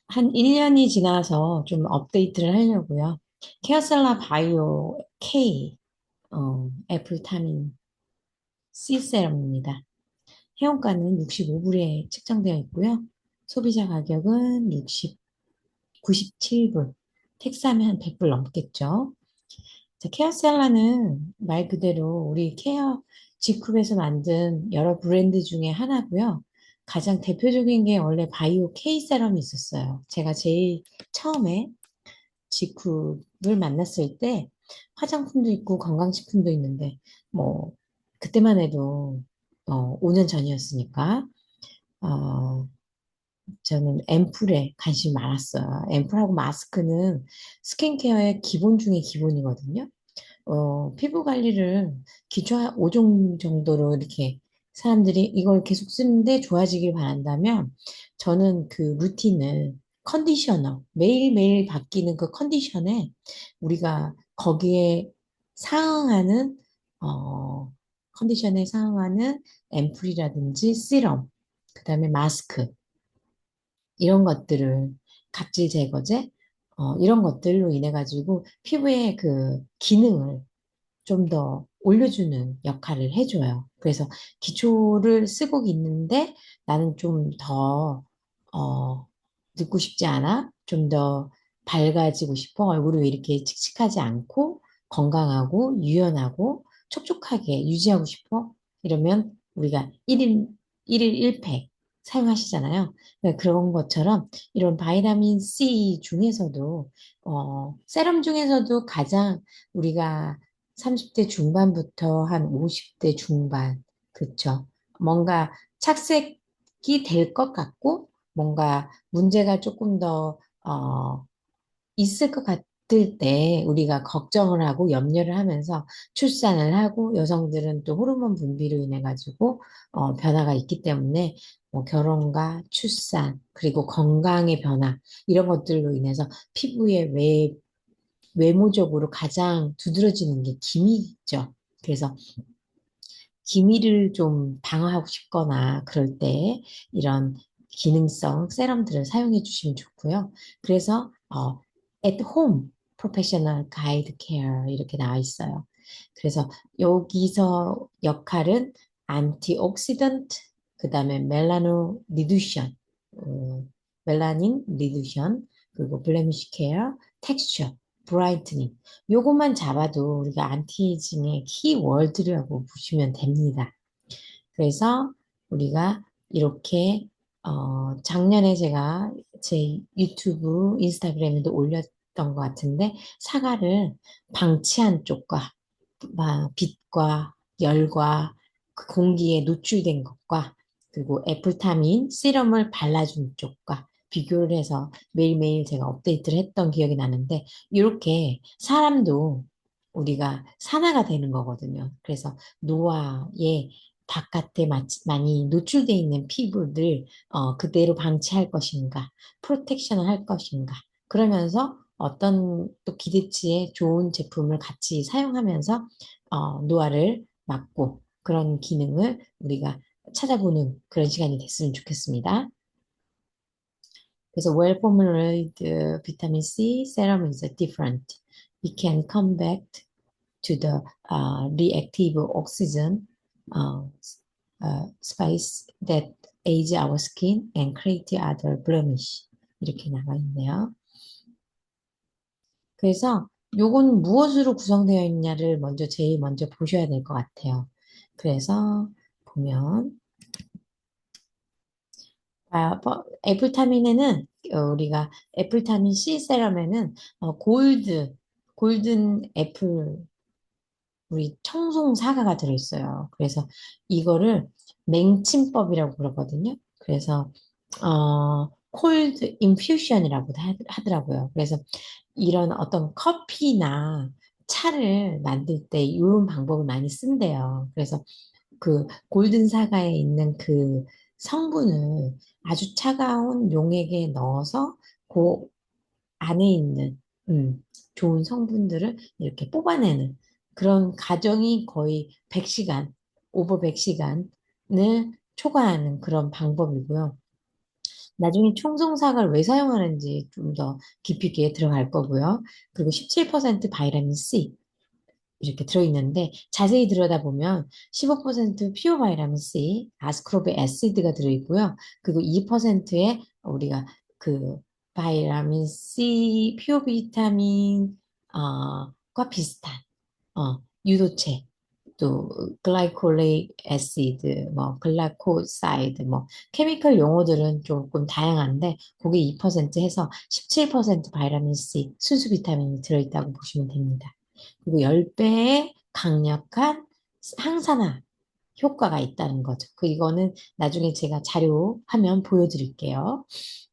한 1년이 지나서 좀 업데이트를 하려고요. 케어셀라 바이오 K, 애플타민 C 세럼입니다. 회원가는 65불에 책정되어 있고요. 소비자 가격은 97불. 택스하면 한 100불 넘겠죠. 자, 케어셀라는 말 그대로 우리 케어 직급에서 만든 여러 브랜드 중에 하나고요. 가장 대표적인 게 원래 바이오 K 세럼이 있었어요. 제가 제일 처음에 직후를 만났을 때 화장품도 있고 건강식품도 있는데 뭐 그때만 해도 5년 전이었으니까 어, 저는 앰플에 관심이 많았어요. 앰플하고 마스크는 스킨케어의 기본 중에 기본이거든요. 피부 관리를 기초 5종 정도로 이렇게 사람들이 이걸 계속 쓰는데 좋아지길 바란다면 저는 그 루틴을 컨디셔너, 매일매일 바뀌는 그 컨디션에 우리가 거기에 상응하는, 컨디션에 상응하는 앰플이라든지 시럼, 그 다음에 마스크, 이런 것들을 각질 제거제, 이런 것들로 인해 가지고 피부의 그 기능을 좀 더 올려주는 역할을 해줘요. 그래서 기초를 쓰고 있는데 나는 좀 더, 늙고 싶지 않아? 좀 더 밝아지고 싶어? 얼굴이 왜 이렇게 칙칙하지 않고 건강하고 유연하고 촉촉하게 유지하고 싶어? 이러면 우리가 1일 1팩 사용하시잖아요. 그러니까 그런 것처럼 이런 바이타민 C 중에서도, 세럼 중에서도 가장 우리가 30대 중반부터 한 50대 중반, 그쵸. 뭔가 착색이 될 것 같고, 뭔가 문제가 조금 더, 있을 것 같을 때 우리가 걱정을 하고 염려를 하면서 출산을 하고 여성들은 또 호르몬 분비로 인해 가지고 변화가 있기 때문에 뭐 결혼과 출산 그리고 건강의 변화 이런 것들로 인해서 피부의 외모적으로 가장 두드러지는 게 기미죠. 그래서 기미를 좀 방어하고 싶거나 그럴 때 이런 기능성 세럼들을 사용해 주시면 좋고요. 그래서 at home professional guide care 이렇게 나와 있어요. 그래서 여기서 역할은 안티옥시던트, 그다음에 멜라노 리두션, 멜라닌 리두션, 그리고 블레미쉬 케어, 텍스처, 브라이트닝. 요것만 잡아도 우리가 안티에이징의 키워드라고 보시면 됩니다. 그래서 우리가 이렇게 작년에 제가 제 유튜브, 인스타그램에도 올렸던 것 같은데 사과를 방치한 쪽과 빛과 열과 그 공기에 노출된 것과 그리고 애플타민 시럼을 발라준 쪽과 비교를 해서 매일매일 제가 업데이트를 했던 기억이 나는데 이렇게 사람도 우리가 산화가 되는 거거든요. 그래서 노화에 바깥에 많이 노출돼 있는 피부를 그대로 방치할 것인가, 프로텍션을 할 것인가. 그러면서 어떤 또 기대치의 좋은 제품을 같이 사용하면서 노화를 막고 그런 기능을 우리가 찾아보는 그런 시간이 됐으면 좋겠습니다. 그래서 well formulated vitamin C serum is different. It can combat to the reactive oxygen uh, spice that age our skin and create other blemish. 이렇게 나와 있네요. 그래서 요건 무엇으로 구성되어 있냐를 제일 먼저 보셔야 될 것 같아요. 그래서 보면 애플타민에는 우리가 애플타민 C 세럼에는 골든 애플 우리 청송 사과가 들어있어요. 그래서 이거를 냉침법이라고 그러거든요. 그래서 콜드 인퓨션이라고 하더라고요. 그래서 이런 어떤 커피나 차를 만들 때 이런 방법을 많이 쓴대요. 그래서 그 골든 사과에 있는 그 성분을 아주 차가운 용액에 넣어서 그 안에 있는 좋은 성분들을 이렇게 뽑아내는 그런 과정이 거의 100시간, 오버 100시간을 초과하는 그런 방법이고요. 나중에 청송사과를 왜 사용하는지 좀 더 깊이 있게 들어갈 거고요. 그리고 17% 바이타민 C 이렇게 들어있는데 자세히 들여다보면 15% 피오 바이타민 C, 아스코르빅 애시드가 들어있고요. 그리고 2%의 우리가 그 바이타민 C, 피오 비타민 과 비슷한 유도체 또 글라이콜레이크 애시드, 뭐 글라코사이드, 뭐 케미컬 용어들은 조금 다양한데 그게 2% 해서 17% 바이타민 C, 순수 비타민이 들어있다고 보시면 됩니다. 그리고 10배의 강력한 항산화 효과가 있다는 거죠. 이거는 나중에 제가 자료하면 보여드릴게요.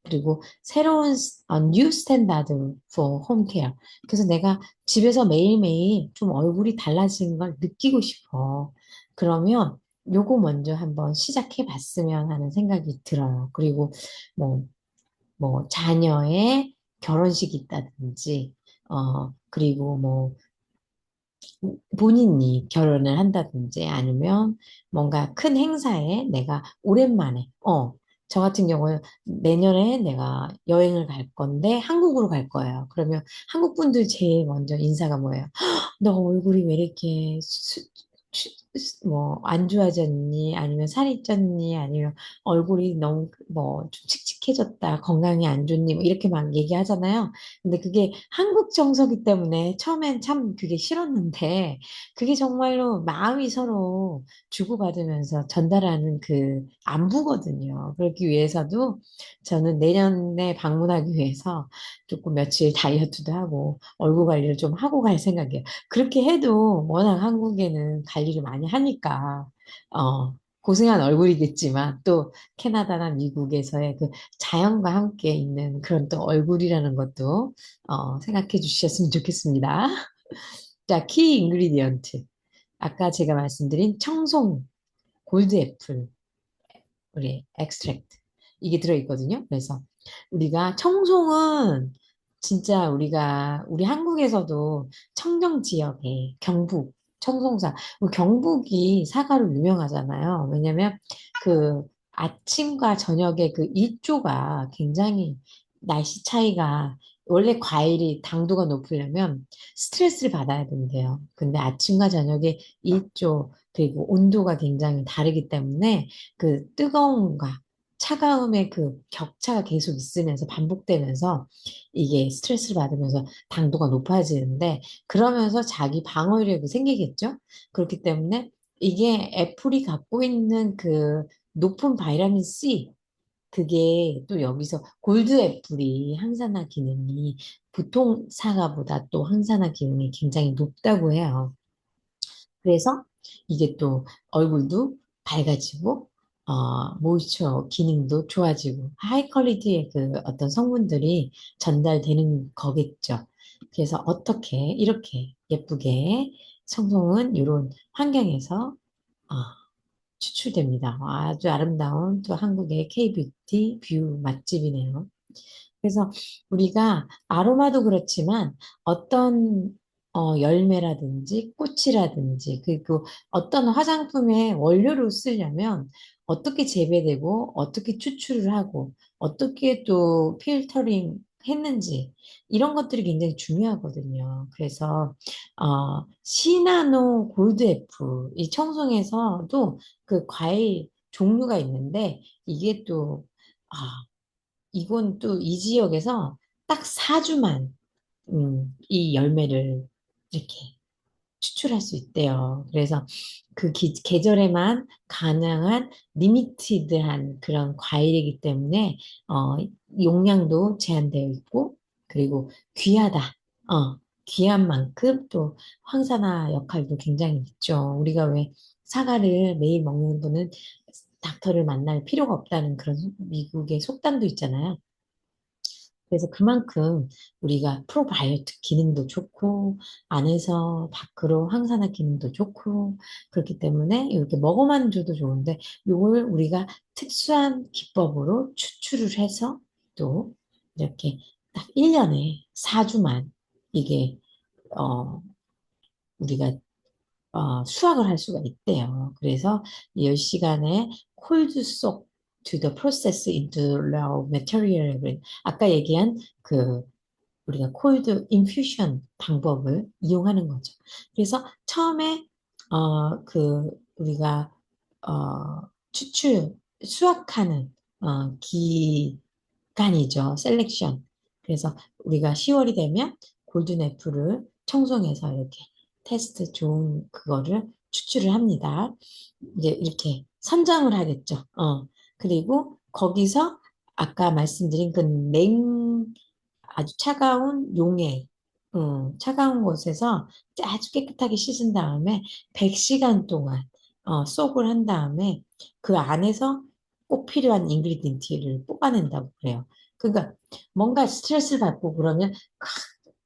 그리고 새로운 new standard for home care. 그래서 내가 집에서 매일매일 좀 얼굴이 달라지는 걸 느끼고 싶어. 그러면 요거 먼저 한번 시작해 봤으면 하는 생각이 들어요. 그리고 뭐, 자녀의 결혼식이 있다든지, 그리고 뭐, 본인이 결혼을 한다든지 아니면 뭔가 큰 행사에 내가 오랜만에, 저 같은 경우는 내년에 내가 여행을 갈 건데 한국으로 갈 거예요. 그러면 한국 분들 제일 먼저 인사가 뭐예요? 너 얼굴이 왜 이렇게 안 좋아졌니? 아니면 살이 쪘니? 아니면 얼굴이 너무 좀 칙칙해졌다. 건강이 안 좋니? 뭐 이렇게 막 얘기하잖아요. 근데 그게 한국 정서기 때문에 처음엔 참 그게 싫었는데 그게 정말로 마음이 서로 주고받으면서 전달하는 그 안부거든요. 그렇기 위해서도 저는 내년에 방문하기 위해서 조금 며칠 다이어트도 하고 얼굴 관리를 좀 하고 갈 생각이에요. 그렇게 해도 워낙 한국에는 관리를 많이 하니까, 고생한 얼굴이겠지만 또 캐나다나 미국에서의 그 자연과 함께 있는 그런 또 얼굴이라는 것도, 생각해 주셨으면 좋겠습니다. 자, 키 인그리디언트. 아까 제가 말씀드린 청송, 골드 애플, 우리 엑스트랙트. 이게 들어있거든요. 그래서 우리가 청송은 진짜 우리 한국에서도 청정 지역에 경북, 청송사, 우리 경북이 사과로 유명하잖아요. 왜냐면 그 아침과 저녁에 그 일조가 굉장히 날씨 차이가 원래 과일이 당도가 높으려면 스트레스를 받아야 된대요. 근데 아침과 저녁에 일조 그리고 온도가 굉장히 다르기 때문에 그 뜨거움과 차가움의 그 격차가 계속 있으면서 반복되면서 이게 스트레스를 받으면서 당도가 높아지는데 그러면서 자기 방어력이 생기겠죠? 그렇기 때문에 이게 애플이 갖고 있는 그 높은 바이타민 C 그게 또 여기서 골드 애플이 항산화 기능이 보통 사과보다 또 항산화 기능이 굉장히 높다고 해요. 그래서 이게 또 얼굴도 밝아지고, 모이처 기능도 좋아지고, 하이 퀄리티의 그 어떤 성분들이 전달되는 거겠죠. 그래서 어떻게 이렇게 예쁘게 성송은 이런 환경에서 어, 추출됩니다. 아주 아름다운 또 한국의 K-뷰티 뷰 맛집이네요. 그래서 우리가 아로마도 그렇지만 어떤 열매라든지 꽃이라든지 그리고 어떤 화장품의 원료로 쓰려면 어떻게 재배되고 어떻게 추출을 하고 어떻게 또 필터링 했는지 이런 것들이 굉장히 중요하거든요. 그래서 시나노 골드 F 이 청송에서도 그 과일 종류가 있는데 이게 또 이건 또 이 지역에서 딱 4주만 이 열매를 이렇게 추출할 수 있대요. 그래서 그 계절에만 가능한 리미티드한 그런 과일이기 때문에 어, 용량도 제한되어 있고 그리고 귀하다. 귀한 만큼 또 황산화 역할도 굉장히 있죠. 우리가 왜 사과를 매일 먹는 분은 닥터를 만날 필요가 없다는 그런 미국의 속담도 있잖아요. 그래서 그만큼 우리가 프로바이오틱 기능도 좋고 안에서 밖으로 항산화 기능도 좋고 그렇기 때문에 이렇게 먹어만 줘도 좋은데 이걸 우리가 특수한 기법으로 추출을 해서 또 이렇게 딱 1년에 4주만 이게 어 우리가 수확을 할 수가 있대요. 그래서 10시간의 콜드 속 to the process into raw material. 아까 얘기한 그 우리가 콜드 인퓨션 방법을 이용하는 거죠. 그래서 처음에 그 우리가 추출 수확하는 기간이죠. 셀렉션. 그래서 우리가 10월이 되면 골든 애플을 청송해서 이렇게 테스트 좋은 그거를 추출을 합니다. 이제 이렇게 선정을 하겠죠. 그리고 거기서 아까 말씀드린 아주 차가운 용해, 차가운 곳에서 아주 깨끗하게 씻은 다음에 100시간 동안 속을 한 다음에 그 안에서 꼭 필요한 인그리디언트를 뽑아낸다고 그래요. 그러니까 뭔가 스트레스를 받고 그러면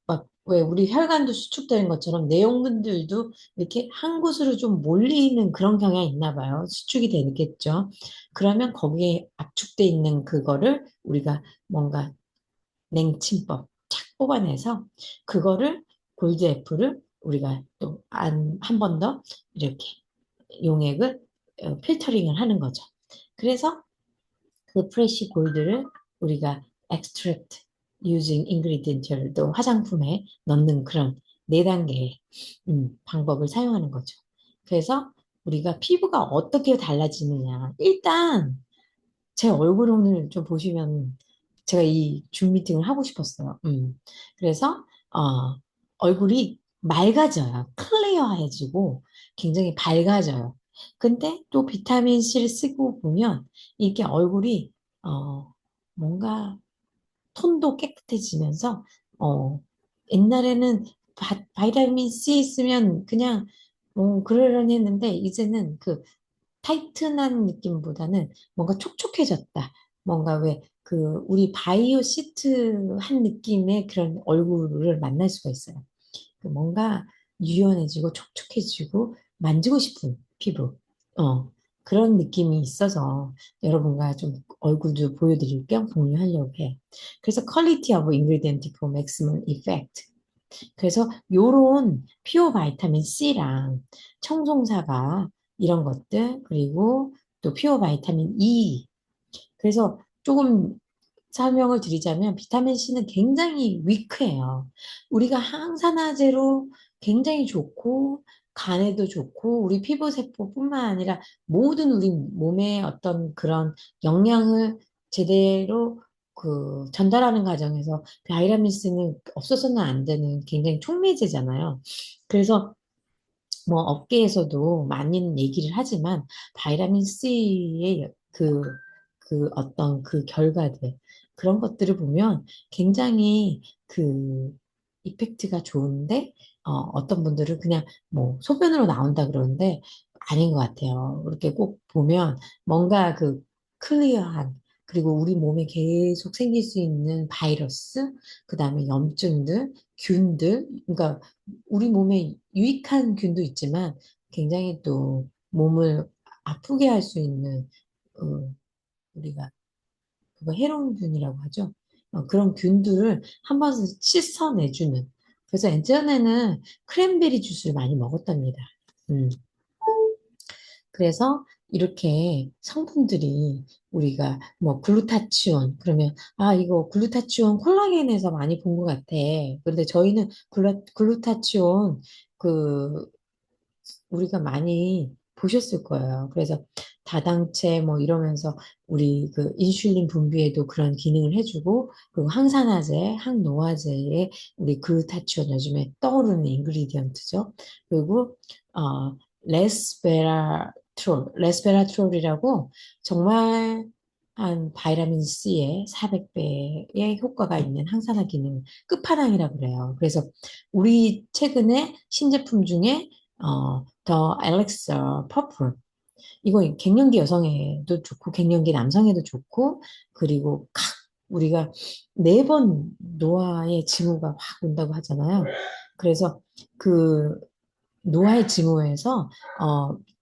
막 왜 우리 혈관도 수축되는 것처럼 내용물들도 이렇게 한 곳으로 좀 몰리는 그런 경향이 있나 봐요. 수축이 되겠죠. 그러면 거기에 압축돼 있는 그거를 우리가 뭔가 냉침법 착 뽑아내서 그거를 골드 애플을 우리가 또 한 번 더 이렇게 용액을 필터링을 하는 거죠. 그래서 그 프레시 골드를 우리가 extract using ingredient를 또 화장품에 넣는 그런 네 단계의 방법을 사용하는 거죠. 그래서 우리가 피부가 어떻게 달라지느냐. 일단 제 얼굴 오늘 좀 보시면 제가 이 줌 미팅을 하고 싶었어요. 그래서 얼굴이 맑아져요. 클리어해지고 굉장히 밝아져요. 근데 또 비타민 C를 쓰고 보면 이게 얼굴이 뭔가 톤도 깨끗해지면서 어, 옛날에는 바이타민 C 있으면 그냥 그러려니 했는데 이제는 그 타이트한 느낌보다는 뭔가 촉촉해졌다. 뭔가 왜 그 우리 바이오 시트 한 느낌의 그런 얼굴을 만날 수가 있어요. 그 뭔가 유연해지고 촉촉해지고 만지고 싶은 피부. 그런 느낌이 있어서 여러분과 좀 얼굴도 보여드릴 겸 공유하려고 해. 그래서 quality of ingredient for maximum effect. 그래서 요런 피오 바이타민 C랑 청송사가 이런 것들 그리고 또 피오 바이타민 E 그래서 조금 설명을 드리자면 비타민 C는 굉장히 위크해요. 우리가 항산화제로 굉장히 좋고 간에도 좋고 우리 피부세포뿐만 아니라 모든 우리 몸의 어떤 그런 영양을 제대로 그 전달하는 과정에서 비타민 C는 없어서는 안 되는 굉장히 촉매제잖아요. 그래서 뭐 업계에서도 많은 얘기를 하지만 바이타민 C의 그 어떤 그 결과들 그런 것들을 보면 굉장히 그 이펙트가 좋은데 어떤 분들은 그냥 뭐 소변으로 나온다 그러는데 아닌 것 같아요. 이렇게 꼭 보면 뭔가 그 클리어한 그리고 우리 몸에 계속 생길 수 있는 바이러스, 그다음에 염증들, 균들, 그러니까 우리 몸에 유익한 균도 있지만 굉장히 또 몸을 아프게 할 수 있는 우리가 그거 해로운 균이라고 하죠. 그런 균들을 한 번 씻어내주는. 그래서 예전에는 크랜베리 주스를 많이 먹었답니다. 음. 그래서 이렇게 성분들이 우리가 뭐 글루타치온 그러면 아 이거 글루타치온 콜라겐에서 많이 본 것 같아. 그런데 저희는 글루타치온 그 우리가 많이 보셨을 거예요. 그래서 다당체 뭐 이러면서 우리 그 인슐린 분비에도 그런 기능을 해주고 그리고 항산화제, 항노화제에 우리 글루타치온 요즘에 떠오르는 인그리디언트죠. 그리고 레스베라트롤이라고 정말 한 바이타민 C의 400배의 효과가 있는 항산화 기능 끝판왕이라고 그래요. 그래서 우리 최근에 신제품 중에 더 엘렉서 퍼플 이거 갱년기 여성에도 좋고 갱년기 남성에도 좋고 그리고 우리가 4번 노화의 징후가 확 온다고 하잖아요. 그래서 그 노화의 징후에서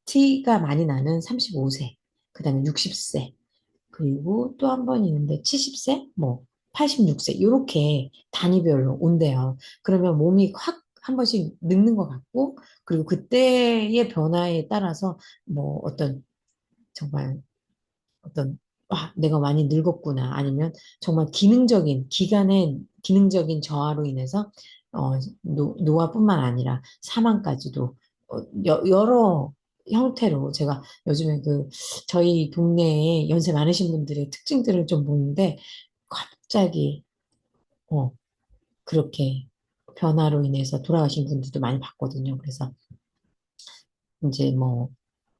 티가 많이 나는 35세, 그다음에 60세, 그리고 또 한 번 있는데 70세, 뭐 86세 이렇게 단위별로 온대요. 그러면 몸이 확 한 번씩 늙는 것 같고, 그리고 그때의 변화에 따라서 뭐 어떤 정말 어떤 와, 내가 많이 늙었구나. 아니면 정말 기능적인, 기간의 기능적인 저하로 인해서 노화뿐만 아니라 사망까지도 여러 형태로 제가 요즘에 저희 동네에 연세 많으신 분들의 특징들을 좀 보는데 갑자기 어, 그렇게 변화로 인해서 돌아가신 분들도 많이 봤거든요. 그래서 이제 뭐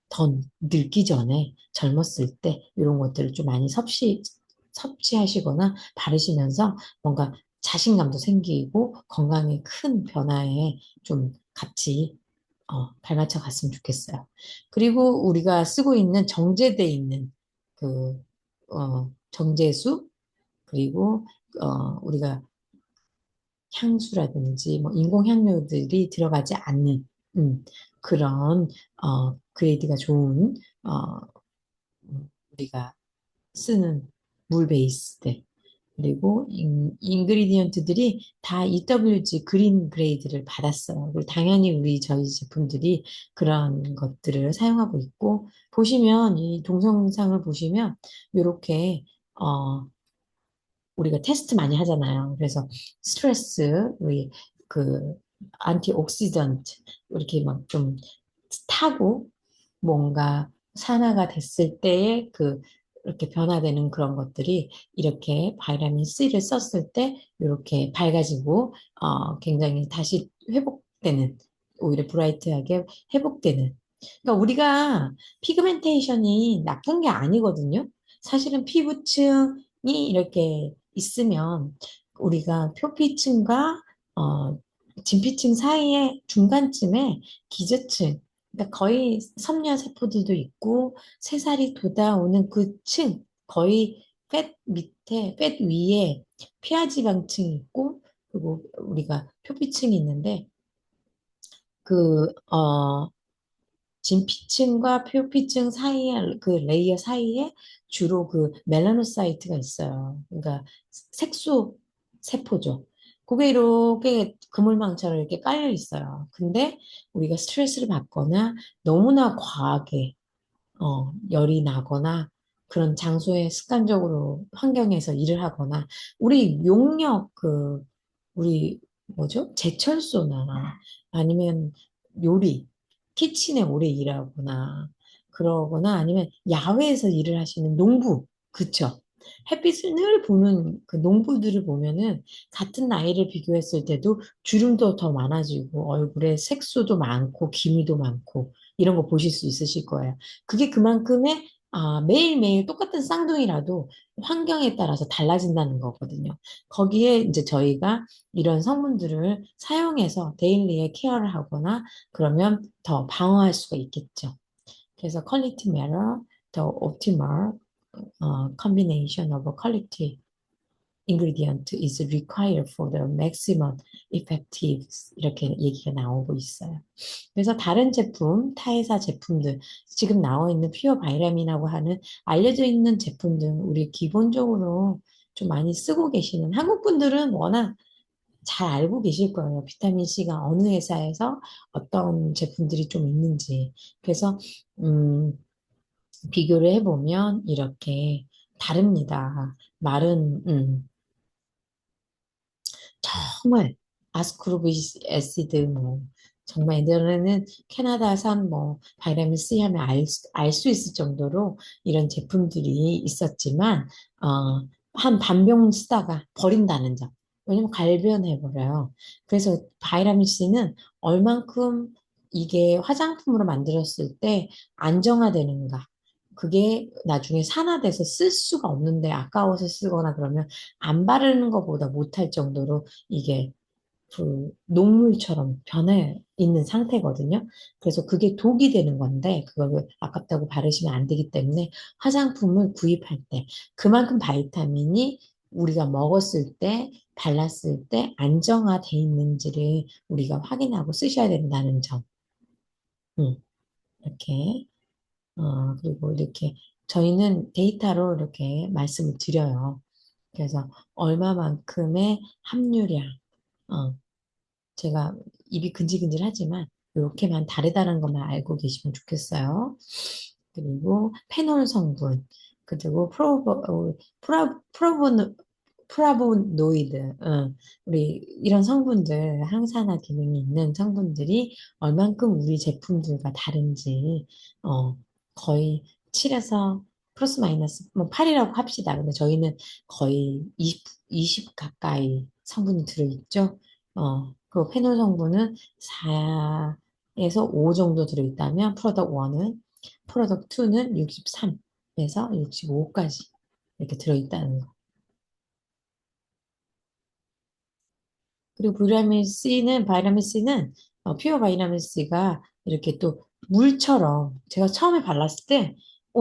더 늙기 전에 젊었을 때 이런 것들을 좀 많이 섭취하시거나 바르시면서 뭔가 자신감도 생기고 건강에 큰 변화에 좀 같이 발맞춰 갔으면 좋겠어요. 그리고 우리가 쓰고 있는 정제돼 있는 그 정제수 그리고 우리가 향수라든지 뭐 인공향료들이 들어가지 않는 음, 그런 그레이드가 좋은 어, 우리가 쓰는 물 베이스들 그리고 인그리디언트들이 다 EWG 그린 그레이드를 받았어요. 그리고 당연히 저희 제품들이 그런 것들을 사용하고 있고 보시면 이 동영상을 보시면 이렇게 우리가 테스트 많이 하잖아요. 그래서 스트레스, 우리 그 안티옥시던트 이렇게 막 좀 타고 뭔가 산화가 됐을 때의 이렇게 변화되는 그런 것들이 이렇게 바이타민 C를 썼을 때 이렇게 밝아지고 굉장히 다시 회복되는 오히려 브라이트하게 회복되는 그러니까 우리가 피그멘테이션이 나쁜 게 아니거든요. 사실은 피부층이 이렇게 있으면 우리가 표피층과 어, 진피층 사이의 중간쯤에 기저층, 그러니까 거의 섬유세포들도 있고 새살이 돋아오는 그 층, 거의 팻 밑에, 팻 위에 피하지방층이 있고 그리고 우리가 표피층이 있는데 그, 진피층과 표피층 사이에 그 레이어 사이에 주로 그 멜라노사이트가 있어요. 그러니까 색소 세포죠. 그게 이렇게 그물망처럼 이렇게 깔려 있어요. 근데 우리가 스트레스를 받거나 너무나 과하게 열이 나거나 그런 장소에 습관적으로 환경에서 일을 하거나 우리 용역 우리 뭐죠? 제철소나 아니면 요리, 키친에 오래 일하거나 그러거나 아니면 야외에서 일을 하시는 농부, 그쵸? 햇빛을 늘 보는 그 농부들을 보면은 같은 나이를 비교했을 때도 주름도 더 많아지고 얼굴에 색소도 많고 기미도 많고 이런 거 보실 수 있으실 거예요. 그게 그만큼의 매일매일 똑같은 쌍둥이라도 환경에 따라서 달라진다는 거거든요. 거기에 이제 저희가 이런 성분들을 사용해서 데일리에 케어를 하거나 그러면 더 방어할 수가 있겠죠. 그래서 퀄리티 메러, 더 옵티멀 combination of quality ingredient is required for the maximum effective 이렇게 얘기가 나오고 있어요. 그래서 다른 제품, 타회사 제품들, 지금 나와 있는 퓨어 바이라민이라고 하는 알려져 있는 제품들, 우리 기본적으로 좀 많이 쓰고 계시는 한국 분들은 워낙 잘 알고 계실 거예요. 비타민 C가 어느 회사에서 어떤 제품들이 좀 있는지. 그래서, 음, 비교를 해보면 이렇게 다릅니다. 말은, 정말 아스코르비ಕ್ 애시드 뭐 정말 예전에는 캐나다산 뭐 바이타민 C 하면 알 수 있을 정도로 이런 제품들이 있었지만 한 반병 쓰다가 버린다는 점. 왜냐면 갈변해 버려요. 그래서 바이타민 C는 얼만큼 이게 화장품으로 만들었을 때 안정화되는가. 그게 나중에 산화돼서 쓸 수가 없는데 아까워서 쓰거나 그러면 안 바르는 것보다 못할 정도로 이게 녹물처럼 변해 있는 상태거든요. 그래서 그게 독이 되는 건데, 그걸 아깝다고 바르시면 안 되기 때문에 화장품을 구입할 때 그만큼 바이타민이 우리가 먹었을 때, 발랐을 때 안정화돼 있는지를 우리가 확인하고 쓰셔야 된다는 점. 음, 이렇게. 그리고 이렇게 저희는 데이터로 이렇게 말씀을 드려요. 그래서 얼마만큼의 함유량, 어, 제가 입이 근질근질하지만 이렇게만 다르다는 것만 알고 계시면 좋겠어요. 그리고 페놀 성분. 그리고 프라보노이드, 우리 이런 성분들, 항산화 기능이 있는 성분들이 얼만큼 우리 제품들과 다른지, 어, 거의 7에서 플러스 마이너스 뭐 8이라고 합시다. 근데 저희는 거의 20 가까이 성분이 들어있죠. 그리고 페놀 성분은 4에서 5 정도 들어있다면, 프로덕트 2는 63에서 65까지 이렇게 들어있다는 거. 그리고 바이타민 C는 퓨어 바이타민 C가 이렇게 또 물처럼 제가 처음에 발랐을 때,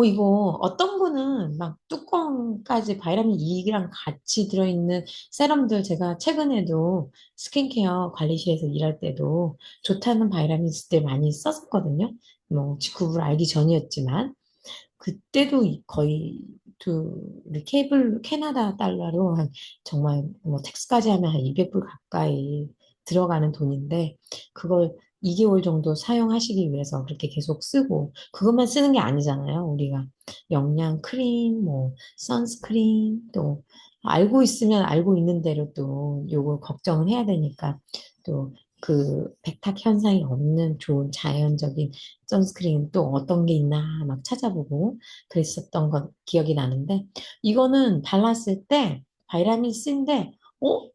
이거 어떤 거는 막 뚜껑까지 바이타민 E랑 같이 들어있는 세럼들 제가 최근에도 스킨케어 관리실에서 일할 때도 좋다는 바이타민 C들 많이 썼었거든요. 뭐, 직구를 알기 전이었지만. 그때도 거의 우리 캐나다 달러로 정말 뭐 텍스까지 하면 한 200불 가까이 들어가는 돈인데, 그걸 2개월 정도 사용하시기 위해서 그렇게 계속 쓰고, 그것만 쓰는 게 아니잖아요. 우리가 영양 크림, 뭐 선스크림, 또 알고 있으면 알고 있는 대로 또 요걸 걱정을 해야 되니까, 또 그 백탁 현상이 없는 좋은 자연적인 선스크린 또 어떤 게 있나 막 찾아보고 그랬었던 건 기억이 나는데, 이거는 발랐을 때 바이타민 C인데, 어?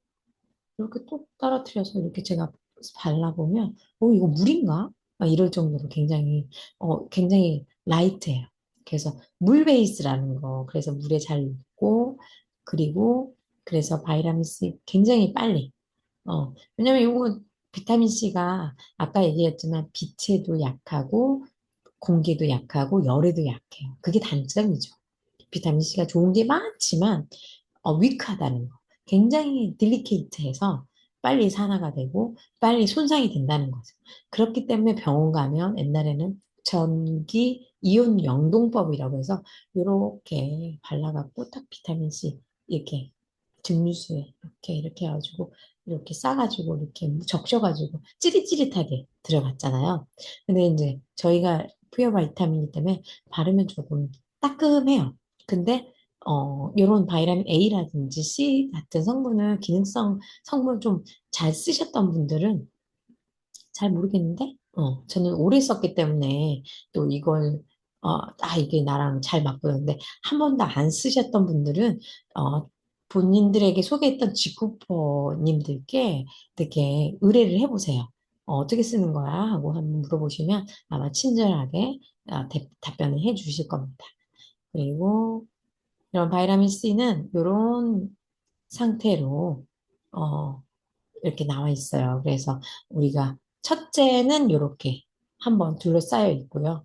이렇게 또 떨어뜨려서 이렇게 제가 발라보면, 이거 물인가? 막 이럴 정도로 굉장히 라이트해요. 그래서 물 베이스라는 거. 그래서 물에 잘 녹고, 그리고 그래서 바이타민 C 굉장히 빨리. 왜냐면 이거 비타민 C가 아까 얘기했지만 빛에도 약하고, 공기도 약하고, 열에도 약해요. 그게 단점이죠. 비타민 C가 좋은 게 많지만 위크하다는 거. 굉장히 딜리케이트해서 빨리 산화가 되고 빨리 손상이 된다는 거죠. 그렇기 때문에 병원 가면 옛날에는 전기 이온 영동법이라고 해서 이렇게 발라갖고 딱 비타민 C 이렇게 증류수에 이렇게 해가지고 이렇게 싸가지고 이렇게 적셔가지고 찌릿찌릿하게 들어갔잖아요. 근데 이제 저희가 푸어 바이타민이기 때문에 바르면 조금 따끔해요. 근데 요런 바이타민 A라든지 C 같은 성분을, 기능성 성분 좀 잘 쓰셨던 분들은 잘 모르겠는데, 저는 오래 썼기 때문에 또 이게 나랑 잘 맞고요. 한 번도 안 쓰셨던 분들은, 본인들에게 소개했던 직구퍼님들께 이렇게 의뢰를 해보세요. 어떻게 쓰는 거야? 하고 한번 물어보시면 아마 친절하게 답변을 해 주실 겁니다. 그리고 이런 바이타민 C는 이런 상태로 어, 이렇게 나와 있어요. 그래서 우리가 첫째는 이렇게 한번 둘러싸여 있고요.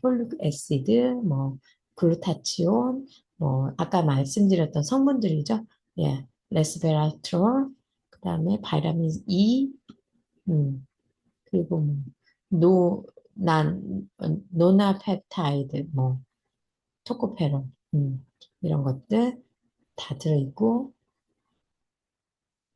폴릭 애시드, 뭐 글루타치온, 뭐 아까 말씀드렸던 성분들이죠. 예, 레스베라트롤, 그다음에 바이타민 E, 그리고 노, 노나펩타이드, 뭐 토코페론, 이런 것들 다 들어있고,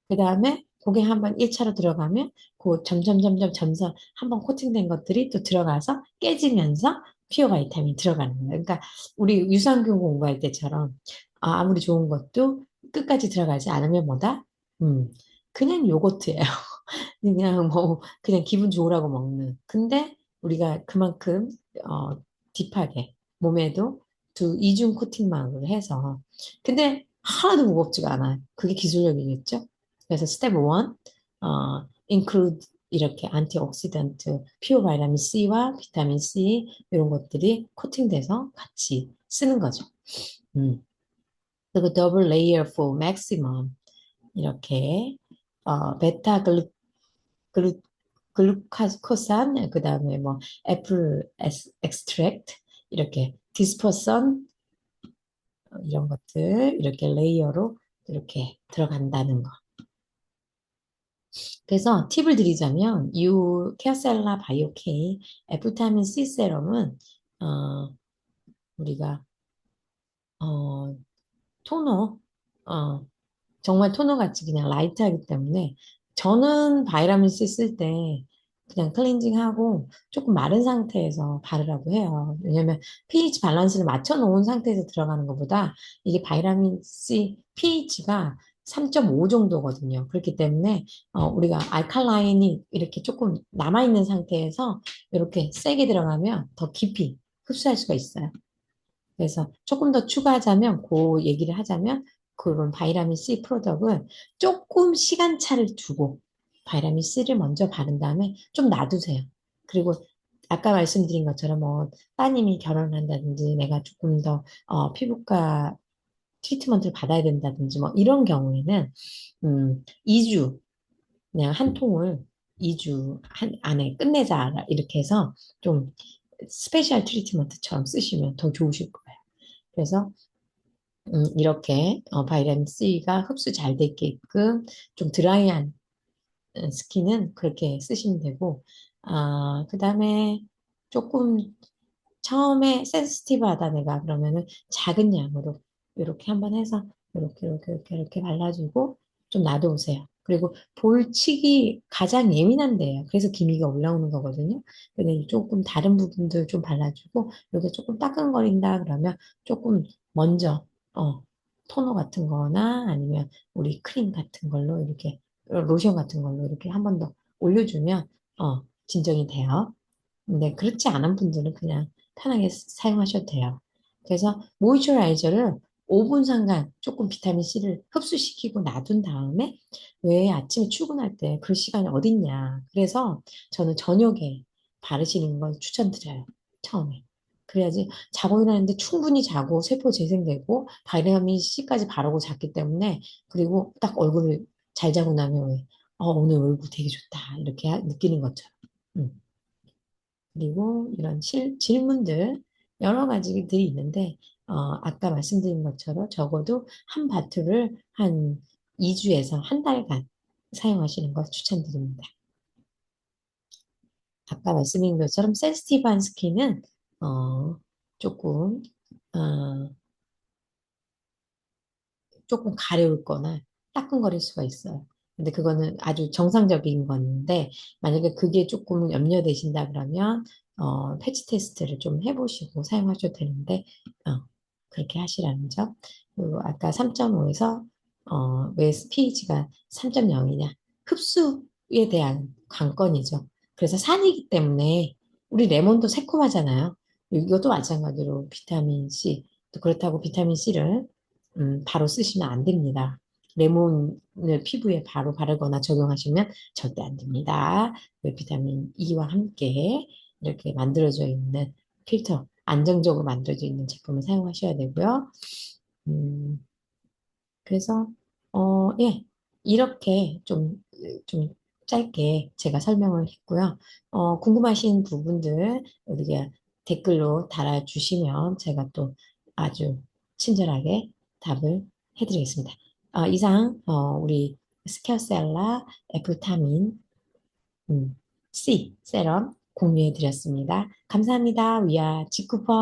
그 다음에 그게 한번 1차로 들어가면 그 점점 점선 한번 코팅된 것들이 또 들어가서 깨지면서 피어 바이타민이 들어가는 거예요. 그러니까 우리 유산균 공부할 때처럼 아무리 좋은 것도 끝까지 들어가지 않으면 뭐다? 음, 그냥 요거트예요. 그냥 뭐 그냥 기분 좋으라고 먹는. 근데 우리가 그만큼 어 딥하게 몸에도 이중 코팅망으로 해서, 근데 하나도 무겁지가 않아요. 그게 기술력이겠죠? 그래서 스텝 1, include 이렇게 안티옥시던트, 피오 바이타민 C와 비타민 C 이런 것들이 코팅돼서 같이 쓰는 거죠. 음. 그리고 더블 레이어 for maximum 이렇게 베타 글루, 글루코산, 그 다음에 뭐 애플 엑스트랙트, 이렇게 디스퍼선, 이런 것들 이렇게 레이어로 이렇게 들어간다는 거. 그래서 팁을 드리자면 케어셀라 바이오케이 애프타민 C 세럼은 어, 우리가 어, 토너, 어, 정말 토너 같이 그냥 라이트하기 때문에, 저는 바이라민 C 쓸 때 그냥 클렌징하고 조금 마른 상태에서 바르라고 해요. 왜냐면 pH 밸런스를 맞춰 놓은 상태에서 들어가는 것보다 이게 바이타민 C pH가 3.5 정도거든요. 그렇기 때문에 우리가 알칼라인이 이렇게 조금 남아있는 상태에서 이렇게 세게 들어가면 더 깊이 흡수할 수가 있어요. 그래서 조금 더 추가하자면, 그 얘기를 하자면, 그런 바이타민 C 프로덕은 조금 시간차를 두고, 바이타민 C를 먼저 바른 다음에 좀 놔두세요. 그리고 아까 말씀드린 것처럼 뭐, 따님이 결혼한다든지, 내가 조금 더, 피부과 트리트먼트를 받아야 된다든지, 뭐, 이런 경우에는, 2주, 그냥 한 통을 2주 안에 끝내자, 이렇게 해서 좀 스페셜 트리트먼트처럼 쓰시면 더 좋으실 거예요. 그래서 이렇게 바이타민 C가 흡수 잘 되게끔 좀 드라이한 스킨은 그렇게 쓰시면 되고, 그 다음에 조금 처음에 센시티브하다 내가 그러면은 작은 양으로 이렇게 한번 해서 이렇게 발라주고 좀 놔둬오세요. 그리고 볼칙이 가장 예민한데요. 그래서 기미가 올라오는 거거든요. 근데 조금 다른 부분들 좀 발라주고 이렇게 조금 따끔거린다 그러면 조금 먼저 토너 같은 거나 아니면 우리 크림 같은 걸로 이렇게 로션 같은 걸로 이렇게 한 번 더 올려주면 진정이 돼요. 근데 그렇지 않은 분들은 그냥 편하게 사용하셔도 돼요. 그래서 모이스처라이저를 5분 상간 조금 비타민 C를 흡수시키고 놔둔 다음에 왜 아침에 출근할 때 그 시간이 어딨냐. 그래서 저는 저녁에 바르시는 걸 추천드려요. 처음에. 그래야지 자고 일어나는데 충분히 자고 세포 재생되고 바이타민 C까지 바르고 잤기 때문에 그리고 딱 얼굴을 잘 자고 나면 왜 오늘 얼굴 되게 좋다 이렇게 느끼는 것처럼. 음. 그리고 이런 질문들 여러 가지들이 있는데 아까 말씀드린 것처럼 적어도 한 바트를 한 2주에서 한 달간 사용하시는 걸 추천드립니다. 아까 말씀드린 것처럼 센시티브한 스킨은 조금 어, 조금 가려울 거나 따끔거릴 수가 있어요. 근데 그거는 아주 정상적인 건데, 만약에 그게 조금 염려되신다 그러면, 패치 테스트를 좀 해보시고 사용하셔도 되는데, 그렇게 하시라는 점. 그리고 아까 3.5에서, 왜 pH가 3.0이냐? 흡수에 대한 관건이죠. 그래서 산이기 때문에, 우리 레몬도 새콤하잖아요. 이것도 마찬가지로 비타민 C, 또 그렇다고 비타민 C를 바로 쓰시면 안 됩니다. 레몬을 피부에 바로 바르거나 적용하시면 절대 안 됩니다. 그 비타민 E와 함께 이렇게 만들어져 있는 필터, 안정적으로 만들어져 있는 제품을 사용하셔야 되고요. 음, 그래서, 예, 이렇게 좀 짧게 제가 설명을 했고요. 궁금하신 부분들 우리가 댓글로 달아주시면 제가 또 아주 친절하게 답을 해드리겠습니다. 이상, 우리 스케어셀라 애플타민 C 세럼 공유해드렸습니다. 감사합니다. 위아 지쿠퍼